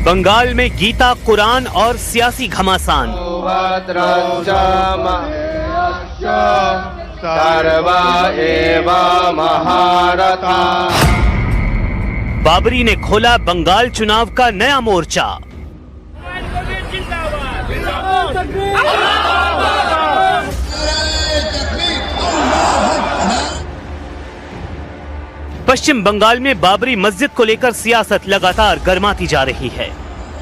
बंगाल में गीता, कुरान और सियासी घमासान। बाबरी ने खोला बंगाल चुनाव का नया मोर्चा। पश्चिम बंगाल में बाबरी मस्जिद को लेकर सियासत लगातार गर्माती जा रही है।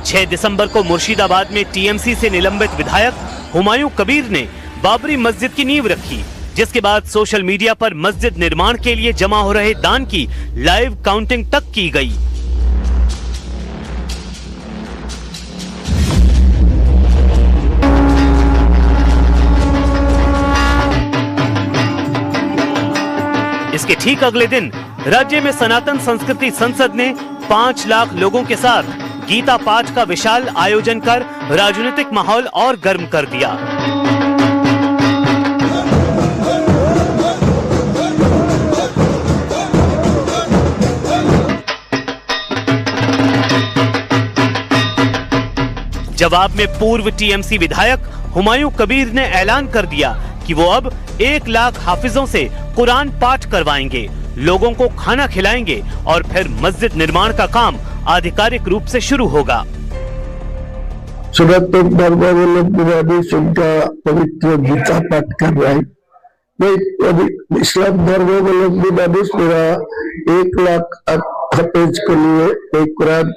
6 दिसंबर को मुर्शिदाबाद में टीएमसी से निलंबित विधायक हुमायूं कबीर ने बाबरी मस्जिद की नींव रखी, जिसके बाद सोशल मीडिया पर मस्जिद निर्माण के लिए जमा हो रहे दान की लाइव काउंटिंग तक की गई। इसके ठीक अगले दिन राज्य में सनातन संस्कृति संसद ने 5 लाख लोगों के साथ गीता पाठ का विशाल आयोजन कर राजनीतिक माहौल और गर्म कर दिया। जवाब में पूर्व टीएमसी विधायक हुमायूं कबीर ने ऐलान कर दिया कि वो अब 1 लाख हाफिजों से कुरान पाठ करवाएंगे, लोगों को खाना खिलाएंगे और फिर मस्जिद निर्माण का काम आधिकारिक रूप से शुरू होगा। सनातन धर्मावलंबी उनका पवित्र गीता पाठ कर रहा है। मैं इस्लाम धर्मावलंबी मानुष मेरा 1 लाख हाफिज के लिए एक कुरान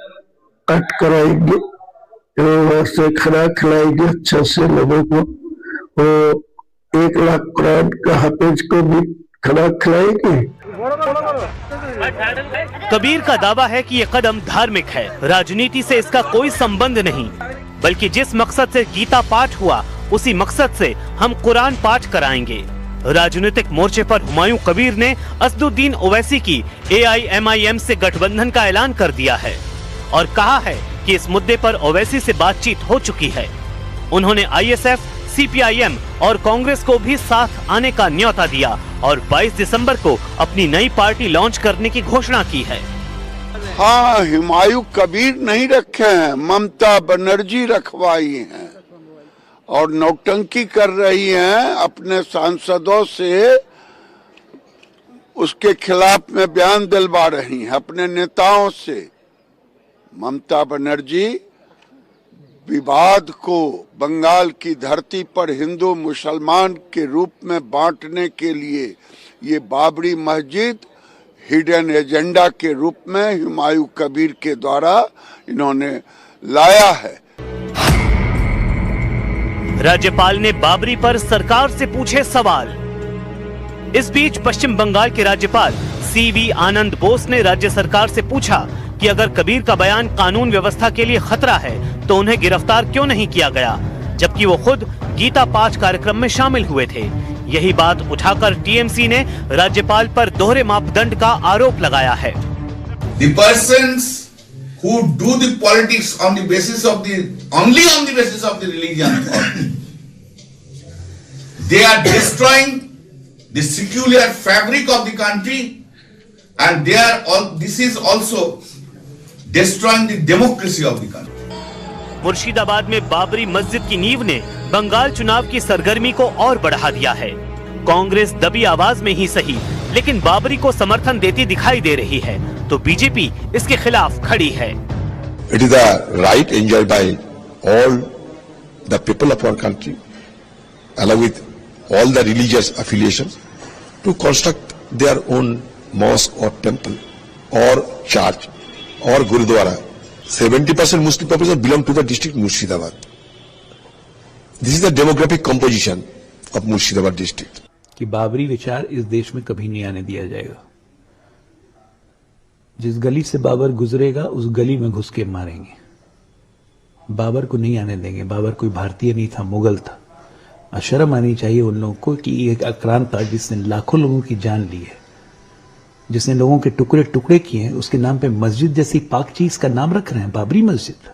पाठ कराएंगे, से खाना खिलाएंगे अच्छा से लोगों को। वो 1 लाख कुरान का हाफिज को भी खाना खिलाएंगे। कबीर का दावा है कि ये कदम धार्मिक है, राजनीति से इसका कोई संबंध नहीं, बल्कि जिस मकसद से गीता पाठ हुआ उसी मकसद से हम कुरान पाठ कराएंगे। राजनीतिक मोर्चे पर हुमायूं कबीर ने असदुद्दीन ओवैसी की AIMIM से गठबंधन का ऐलान कर दिया है और कहा है कि इस मुद्दे पर ओवैसी से बातचीत हो चुकी है। उन्होंने ISF, CPIM और कांग्रेस को भी साथ आने का न्योता दिया और 22 दिसंबर को अपनी नई पार्टी लॉन्च करने की घोषणा की है। हाँ, हुमायूं कबीर नहीं रखे हैं, ममता बनर्जी रखवाई हैं और नौटंकी कर रही हैं अपने सांसदों से, उसके खिलाफ में बयान दिलवा रही हैं अपने नेताओं से। ममता बनर्जी विवाद को बंगाल की धरती पर हिंदू मुसलमान के रूप में बांटने के लिए ये बाबरी मस्जिद हिडन एजेंडा के रूप में हुमायूं कबीर के द्वारा इन्होंने लाया है। राज्यपाल ने बाबरी पर सरकार से पूछे सवाल। इस बीच पश्चिम बंगाल के राज्यपाल CV आनंद बोस ने राज्य सरकार से पूछा कि अगर कबीर का बयान कानून व्यवस्था के लिए खतरा है तो उन्हें गिरफ्तार क्यों नहीं किया गया, जबकि वो खुद गीता पाठ कार्यक्रम में शामिल हुए थे। यही बात उठाकर टीएमसी ने राज्यपाल पर दोहरे मापदंड का आरोप लगाया है। The persons who do the politics on the basis of the only on the basis of the religion, they are destroying the secular fabric of the country, and they are all. This is also destroying the democracy of the country. Murshidabad में बाबरी मस्जिद की नींव ने बंगाल चुनाव की सरगर्मी को और बढ़ा दिया है। कांग्रेस दबी आवाज में ही सही, लेकिन बाबरी को समर्थन देती दिखाई दे रही है, तो बीजेपी इसके खिलाफ खड़ी है। It is the right enjoyed by all the people of our country, along with all the religious affiliations, to construct their own mosque or temple or church or gurudwara. 70% Muslim population belong to the district Murshidabad. This is the demographic composition of Murshidabad district. कि बाबरी विचार इस देश में कभी नहीं आने दिया जाएगा। जिस गली से बाबर गुजरेगा उस गली में घुस के मारेंगे। बाबर को नहीं आने देंगे। बाबर कोई भारतीय नहीं था, मुगल था। शर्म आनी चाहिए उन लोगों को कि एक आक्रांत था जिसने लाखों लोगों की जान ली है, जिसने लोगों के टुकड़े टुकड़े किए हैं, उसके नाम पे मस्जिद जैसी पाक चीज का नाम रख रहे हैं, बाबरी मस्जिद।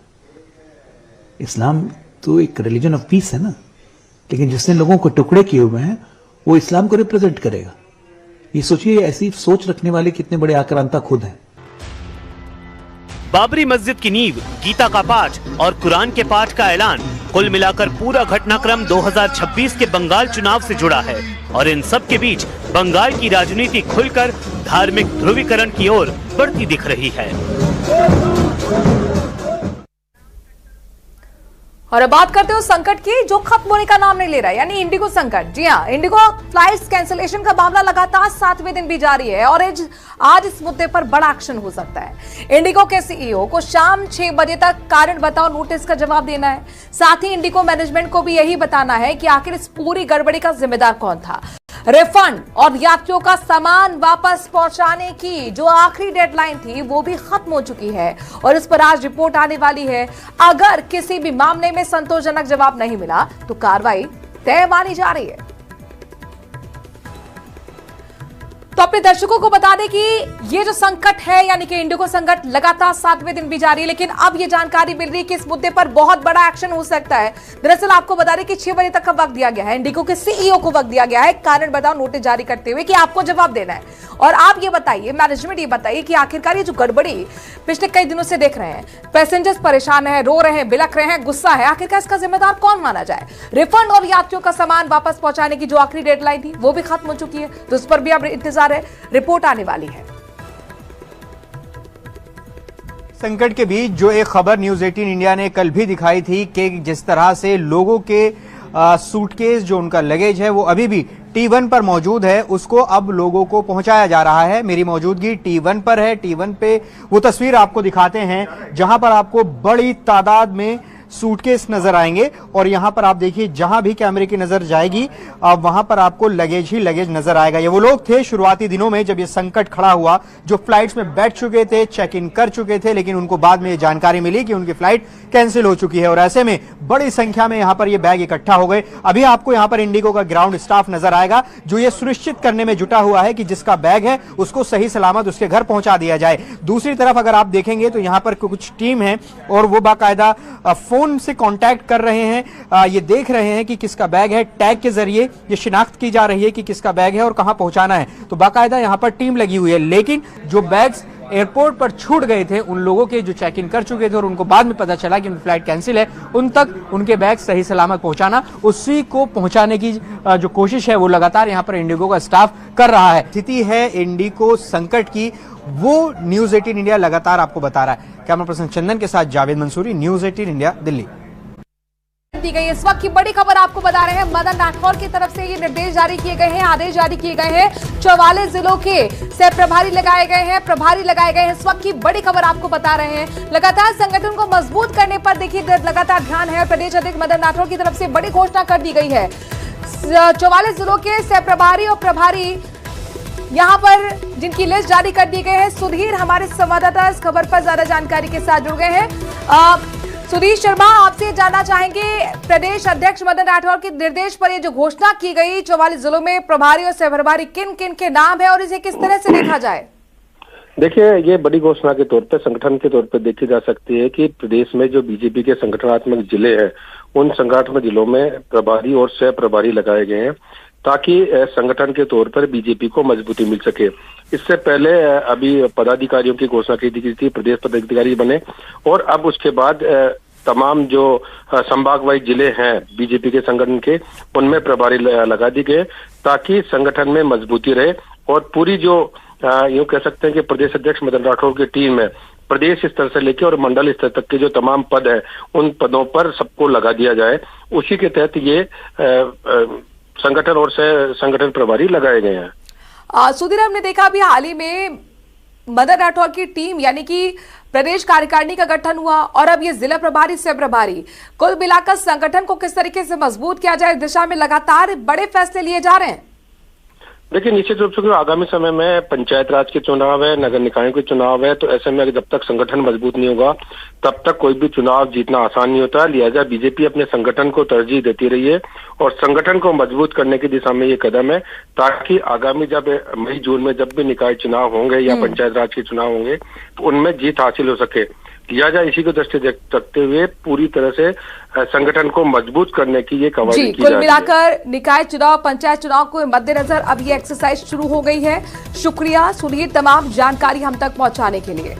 इस्लाम तो एक रिलीजन ऑफ पीस है ना, लेकिन जिसने लोगों को टुकड़े किए हुए हैं वो इस्लाम को रिप्रेजेंट करेगा। ये सोचिए, ऐसी सोच रखने वाले कितने बड़े आक्रांता खुद हैं। बाबरी मस्जिद की नींव, गीता का पाठ और कुरान के पाठ का ऐलान, कुल मिलाकर पूरा घटनाक्रम 2026 के बंगाल चुनाव से जुड़ा है। और इन सब के बीच बंगाल की राजनीति खुलकर धार्मिक ध्रुवीकरण की ओर बढ़ती दिख रही है। और अब बात करते हो संकट की जो खत्म होने का नाम नहीं ले रहा है, यानी इंडिगो संकट। जी हां, इंडिगो फ्लाइट्स कैंसिलेशन का मामला लगातार 7वें दिन भी जारी है और आज इस मुद्दे पर बड़ा एक्शन हो सकता है। इंडिगो के सीईओ को शाम 6 बजे तक कारण बताओ नोटिस का जवाब देना है। साथ ही इंडिगो मैनेजमेंट को भी यही बताना है कि आखिर इस पूरी गड़बड़ी का जिम्मेदार कौन था। रिफंड और यात्रियों का सामान वापस पहुंचाने की जो आखिरी डेडलाइन थी वो भी खत्म हो चुकी है और इस पर आज रिपोर्ट आने वाली है। अगर किसी भी मामले में संतोषजनक जवाब नहीं मिला तो कार्रवाई तय मानी जा रही है। तो अपने दर्शकों को बता दें कि ये जो संकट है यानी कि इंडिगो संकट लगातार 7वें दिन भी जारी है, लेकिन अब ये जानकारी मिल रही है कि इस मुद्दे पर बहुत बड़ा एक्शन हो सकता है। दरअसल आपको बता दें कि 6 बजे तक का वक्त दिया गया है, इंडिगो के सीईओ को वक्त दिया गया है कारण बताओ नोटिस जारी करते हुए कि आपको जवाब देना है। और आप ये बताइए, मैनेजमेंट ये बताइए कि आखिरकार ये जो गड़बड़ी पिछले कई दिनों से देख रहे हैं, पैसेंजर्स परेशान है, रो रहे हैं, बिलख रहे हैं, गुस्सा है, आखिरकार इसका जिम्मेदार कौन माना जाए। रिफंड और यात्रियों का सामान वापस पहुंचाने की जो आखिरी डेडलाइन थी वो भी खत्म हो चुकी है, तो उस पर भी अब इंतजार है, रिपोर्ट आने वाली है। संकट के बीच जो एक खबर न्यूज 18 इंडिया ने कल भी दिखाई थी कि जिस तरह से लोगों के सूटकेस जो उनका लगेज है वो अभी भी T1 पर मौजूद है, उसको अब लोगों को पहुंचाया जा रहा है। मेरी मौजूदगी T1 पर है। T1 पे वो तस्वीर आपको दिखाते हैं जहां पर आपको बड़ी तादाद में सूटकेस नजर आएंगे और यहां पर आप देखिए जहां भी कैमरे की नजर जाएगी वहां पर आपको लगेज ही लगेज नजर आएगा। ये वो लोग थे शुरुआती दिनों में जब ये संकट खड़ा हुआ, जो फ्लाइट्स में बैठ चुके थे, चेक इन कर चुके थे, लेकिन उनको बाद में ये जानकारी मिली कि उनकी फ्लाइट कैंसिल हो चुकी है और ऐसे में बड़ी संख्या में यहां पर ये बैग इकट्ठा हो गए। अभी आपको यहां पर इंडिगो का ग्राउंड स्टाफ नजर आएगा जो ये सुनिश्चित करने में जुटा हुआ है कि जिसका बैग है उसको सही सलामत उसके घर पहुंचा दिया जाए। दूसरी तरफ अगर आप देखेंगे तो यहां पर कुछ टीम है और वो बाकायदा फोन से कांटेक्ट कर रहे हैं, ये देख रहे हैं कि किसका बैग है, टैग के जरिए ये शिनाख्त की जा रही है कि किसका बैग है और कहां पहुंचाना है। तो बाकायदा यहां पर टीम लगी हुई है, लेकिन जो बैग्स एयरपोर्ट पर छूट गए थे उन लोगों के जो चेक इन कर चुके थे और उनको बाद में पता चला कि उनकी फ्लाइट कैंसिल है, उन तक उनके बैग सही सलामत पहुंचाना, उसी को पहुंचाने की जो कोशिश है वो लगातार यहां पर इंडिगो का स्टाफ कर रहा है। स्थिति है इंडिगो संकट की, वो न्यूज 18 इंडिया लगातार आपको बता रहा है। कैमरा पर्सन चंदन के साथ जावेद मंसूरी, न्यूज 18 इंडिया, दिल्ली। दी गई इस वक्त की बड़ी खबर आपको बता रहे हैं, मदन राठौर की तरफ से ये निर्देश जारी किए गए हैं, आदेश जारी किए गए हैं। 44 जिलों के सह प्रभारी लगाए गए हैं, प्रभारी लगाए गए हैं। इस वक्त की बड़ी खबर आपको बता रहे हैं, लगातार संगठन को मजबूत करने पर देखिए लगातार ध्यान है। प्रदेश अध्यक्ष मदन राठौर की तरफ से बड़ी घोषणा कर दी गई है। 44 जिलों के सह प्रभारी और प्रभारी यहां पर जिनकी लिस्ट जारी कर दी गई है। सुधीर हमारे संवाददाता इस खबर पर ज्यादा जानकारी के साथ जुड़ गए हैं। सुधीर शर्मा, आपसे जानना चाहेंगे प्रदेश अध्यक्ष मदन राठौर के निर्देश पर ये जो घोषणा की गई 44 जिलों में प्रभारी और सह प्रभारी किन किन के नाम है और इसे किस तरह से देखा जाए? देखिए, ये बड़ी घोषणा के तौर पे संगठन के तौर पे देखी जा सकती है कि प्रदेश में जो बीजेपी के संगठनात्मक जिले हैं उन संगठनात्मक जिलों में प्रभारी और सह प्रभारी लगाए गए हैं ताकि संगठन के तौर पर बीजेपी को मजबूती मिल सके। इससे पहले अभी पदाधिकारियों की घोषणा की गई थी, प्रदेश पदाधिकारी बने और अब उसके बाद तमाम जो संभाग वाइज जिले हैं बीजेपी के संगठन के उनमें प्रभारी लगा दी गए ताकि संगठन में मजबूती रहे और पूरी जो यूं कह सकते हैं कि प्रदेश अध्यक्ष मदन राठौर की टीम है, प्रदेश स्तर से लेकर और मंडल स्तर तक के जो तमाम पद है उन पदों पर सबको लगा दिया जाए। उसी के तहत ये संगठन और संगठन प्रभारी लगाए गए हैं। सुधीर, हमने देखा अभी हाल ही में मदन राठौर की टीम यानी कि प्रदेश कार्यकारिणी का गठन हुआ और अब ये जिला प्रभारी सह प्रभारी, कुल मिलाकर संगठन को किस तरीके से मजबूत किया जाए इस दिशा में लगातार बड़े फैसले लिए जा रहे हैं। देखिए, निश्चित रूप से आगामी समय में पंचायत राज के चुनाव है, नगर निकायों के चुनाव है, तो ऐसे में जब तक संगठन मजबूत नहीं होगा तब तक कोई भी चुनाव जीतना आसान नहीं होता। लिहाजा बीजेपी अपने संगठन को तरजीह देती रही है और संगठन को मजबूत करने की दिशा में ये कदम है ताकि आगामी जब मई जून में जब भी निकाय चुनाव होंगे या पंचायत राज के चुनाव होंगे तो उनमें जीत हासिल हो सके। लिहाजा इसी को दृष्टि रखते हुए पूरी तरह से संगठन को मजबूत करने की ये कवायद की जा रही है। कुल मिलाकर निकाय चुनाव, पंचायत चुनाव को मद्देनजर अब ये एक्सरसाइज शुरू हो गई है। शुक्रिया सुधीर तमाम जानकारी हम तक पहुंचाने के लिए।